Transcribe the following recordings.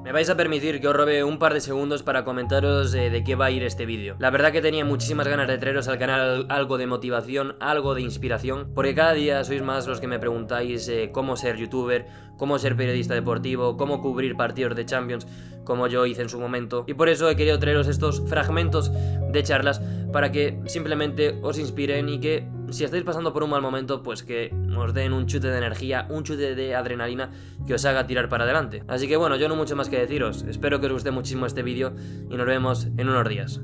Me vais a permitir que os robe un par de segundos para comentaros de qué va a ir este vídeo. La verdad que tenía muchísimas ganas de traeros al canal algo de motivación, algo de inspiración, porque cada día sois más los que me preguntáis cómo ser youtuber, cómo ser periodista deportivo, cómo cubrir partidos de Champions, como yo hice en su momento. Y por eso he querido traeros estos fragmentos de charlas para que simplemente os inspiren y que si estáis pasando por un mal momento, pues que os den un chute de energía, un chute de adrenalina que os haga tirar para adelante. Así que bueno, yo no mucho más que deciros. Espero que os guste muchísimo este vídeo y nos vemos en unos días.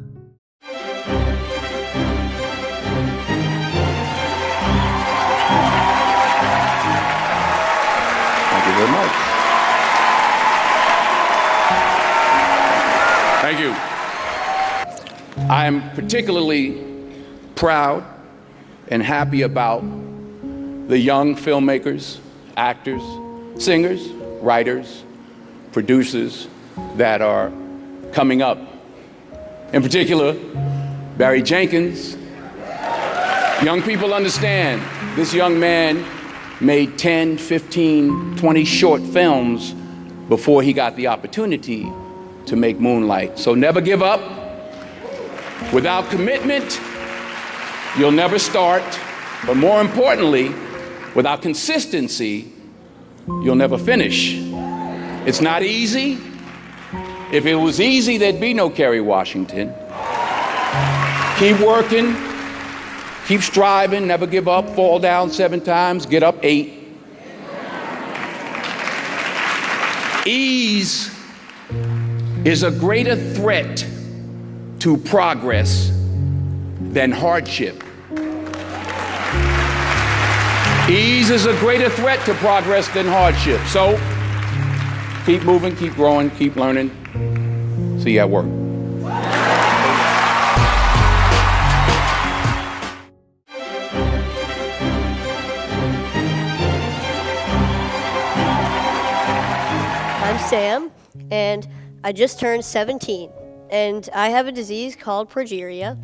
Thank you very much. Thank you. I am particularly proud and happy about the young filmmakers, actors, singers, writers, producers that are coming up. In particular, Barry Jenkins. Young people understand this young man made 10, 15, 20 short films before he got the opportunity to make Moonlight. So never give up. Without commitment, you'll never start. But more importantly, without consistency, you'll never finish. It's not easy. If it was easy, there'd be no Kerry Washington. Keep working, keep striving, never give up, fall down 7 times, get up 8. Ease is a greater threat to progress than hardship. Ease is a greater threat to progress than hardship. So keep moving, keep growing, keep learning. See you at work. I'm Sam, and I just turned 17, and I have a disease called progeria.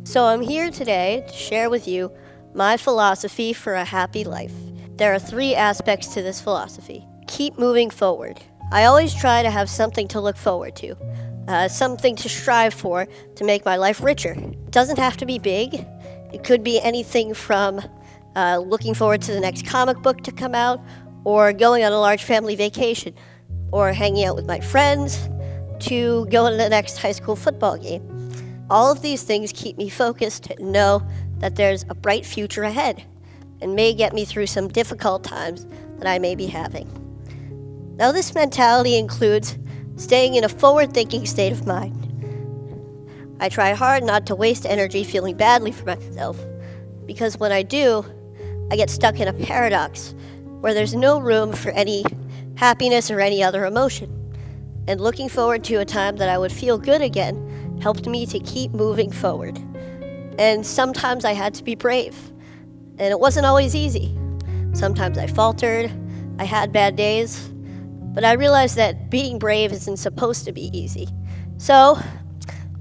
So I'm here today to share with you my philosophy for a happy life. There are 3 aspects to this philosophy. Keep moving forward. I always try to have something to look forward to, something to strive for to make my life richer. It doesn't have to be big. It could be anything from looking forward to the next comic book to come out, or going on a large family vacation, or hanging out with my friends, to going to the next high school football game. All of these things keep me focused and know that there's a bright future ahead and may get me through some difficult times that I may be having. Now, this mentality includes staying in a forward-thinking state of mind. I try hard not to waste energy feeling badly for myself, because when I do, I get stuck in a paradox where there's no room for any happiness or any other emotion. And looking forward to a time that I would feel good again helped me to keep moving forward. And sometimes I had to be brave, and it wasn't always easy. Sometimes I faltered, I had bad days, but I realized that being brave isn't supposed to be easy. So,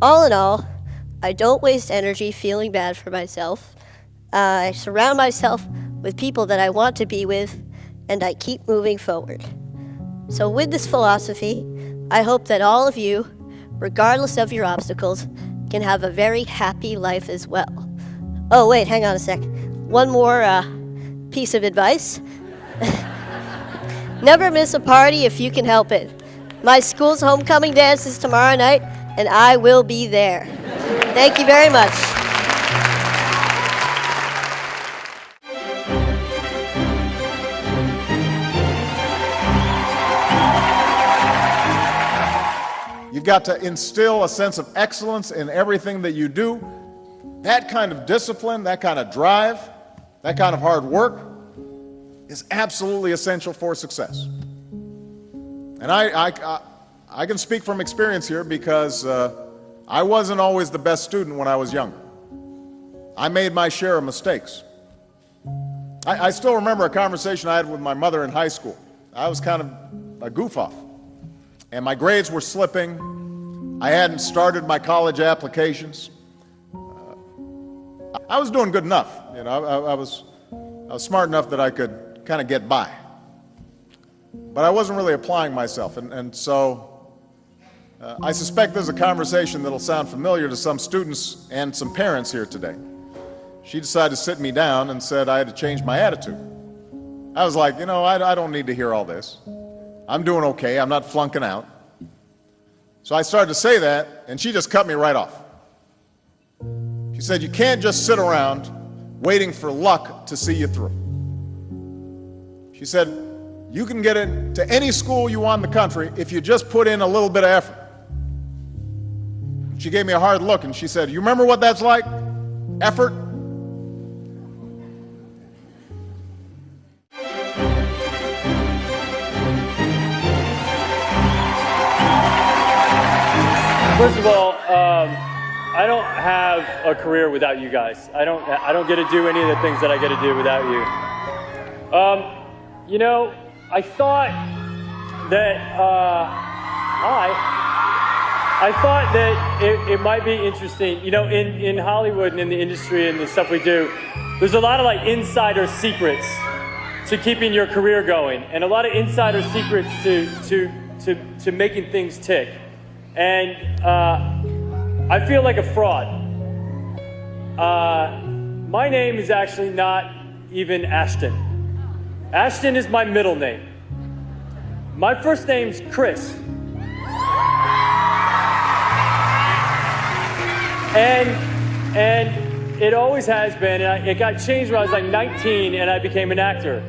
all in all, I don't waste energy feeling bad for myself. I surround myself with people that I want to be with, and I keep moving forward. So with this philosophy, I hope that all of you, regardless of your obstacles, can have a very happy life as well. Oh, wait, hang on a sec. One more piece of advice. Never miss a party if you can help it. My school's homecoming dance is tomorrow night, and I will be there. Thank you very much. You've got to instill a sense of excellence in everything that you do. That kind of discipline, that kind of drive, that kind of hard work is absolutely essential for success. And I can speak from experience here because I wasn't always the best student when I was younger. I made my share of mistakes. I still remember a conversation I had with my mother in high school. I was kind of a goof-off, and my grades were slipping. I hadn't started my college applications. I was doing good enough. You know, I was smart enough that I could kind of get by. But I wasn't really applying myself, and so I suspect this is a conversation that'll sound familiar to some students and some parents here today. She decided to sit me down and said I had to change my attitude. I was like, you know, I don't need to hear all this. I'm doing okay, I'm not flunking out. So I started to say that, and she just cut me right off. She said, you can't just sit around waiting for luck to see you through. She said, you can get into any school you want in the country if you just put in a little bit of effort. She gave me a hard look and she said, you remember what that's like? Effort? First of all, I don't have a career without you guys. I don't get to do any of the things that I get to do without you. You know, I thought that I thought that it might be interesting. You know, in Hollywood and in the industry and the stuff we do, there's a lot of like insider secrets to keeping your career going, and a lot of insider secrets to making things tick. And I feel like a fraud. My name is actually not even Ashton. Ashton is my middle name. My first name's Chris. And it always has been, and it got changed when I was like 19 and I became an actor.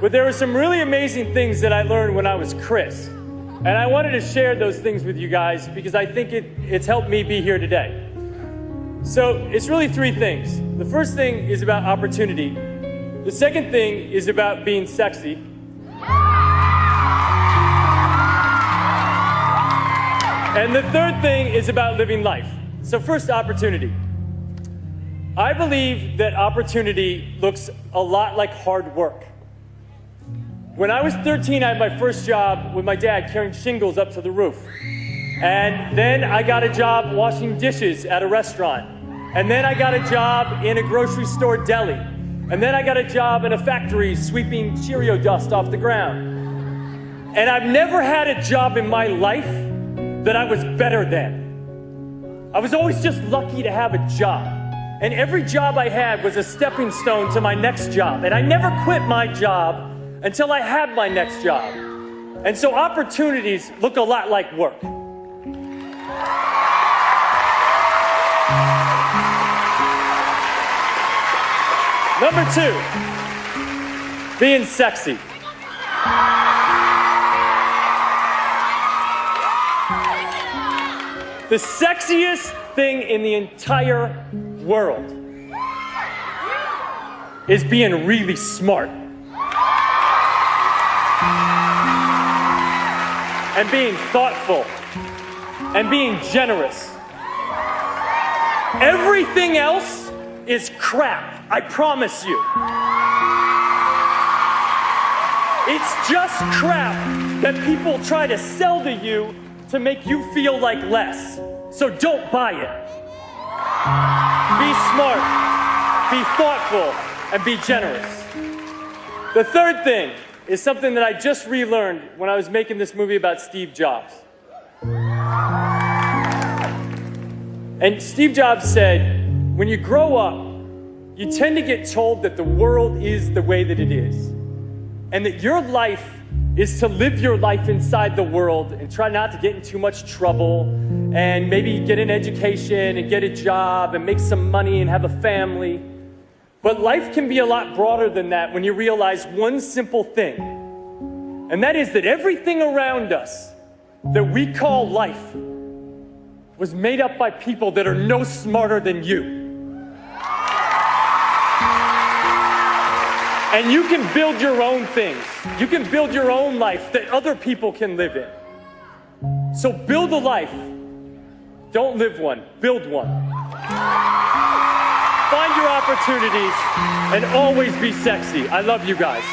But there were some really amazing things that I learned when I was Chris. And I wanted to share those things with you guys because I think it's helped me be here today. So it's really three things. The first thing is about opportunity. The second thing is about being sexy. And the third thing is about living life. So first, opportunity. I believe that opportunity looks a lot like hard work. When I was 13, I had my first job with my dad carrying shingles up to the roof. And then I got a job washing dishes at a restaurant. And then I got a job in a grocery store deli. And then I got a job in a factory sweeping Cheerio dust off the ground. And I've never had a job in my life that I was better than. I was always just lucky to have a job. And every job I had was a stepping stone to my next job. And I never quit my job until I had my next job. And so opportunities look a lot like work. Number two, being sexy. The sexiest thing in the entire world is being really smart. And being thoughtful. And being generous. Everything else is crap, I promise you. It's just crap that people try to sell to you to make you feel like less. So don't buy it. Be smart, be thoughtful, and be generous. The third thing is something that I just relearned when I was making this movie about Steve Jobs. And Steve Jobs said, when you grow up, you tend to get told that the world is the way that it is. And that your life is to live your life inside the world and try not to get in too much trouble and maybe get an education and get a job and make some money and have a family. But life can be a lot broader than that when you realize one simple thing. And that is that everything around us that we call life was made up by people that are no smarter than you. And you can build your own things. You can build your own life that other people can live in. So build a life. Don't live one, build one. Find your opportunities and always be sexy. I love you guys.